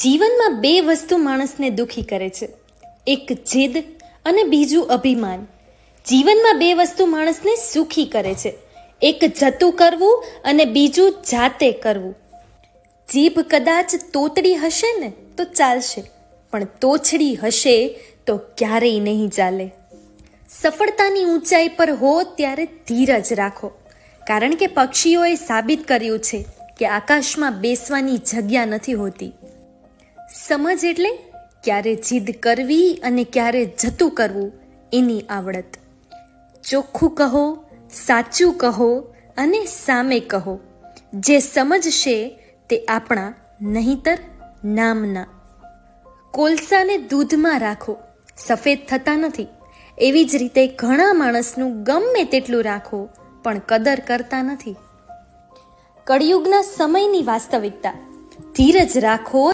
જીવનમાં બે વસ્તુ માણસને દુઃખી કરે છે, એક જીદ અને બીજું અભિમાન. જીવનમાં બે વસ્તુ માણસને સુખી કરે છે, એક જતું કરવું અને બીજું જાતે કરવું. જીભ કદાચ તોતડી હશે ને તો ચાલશે, પણ તોછડી હશે તો ક્યારેય નહીં ચાલે. સફળતાની ઊંચાઈ પર હો ત્યારે ધીરજ રાખો, કારણ કે પક્ષીઓએ સાબિત કર્યું છે કે આકાશમાં બેસવાની જગ્યા નથી હોતી. સમજ એટલે ક્યારે જીદ કરવી અને ક્યારે જતું કરવું એની આવડત. ચોખ્ખું કહો, સાચું કહો અને સામે કહો. જે સમજશે તે આપણા, નહીંતર નામના. કોલસાને દૂધમાં રાખો, સફેદ થતા નથી. એવી જ રીતે ઘણા માણસનું ગમે તેટલું રાખો પણ કદર કરતા નથી. કળિયુગના સમયની વાસ્તવિકતા. ધીરજ રાખો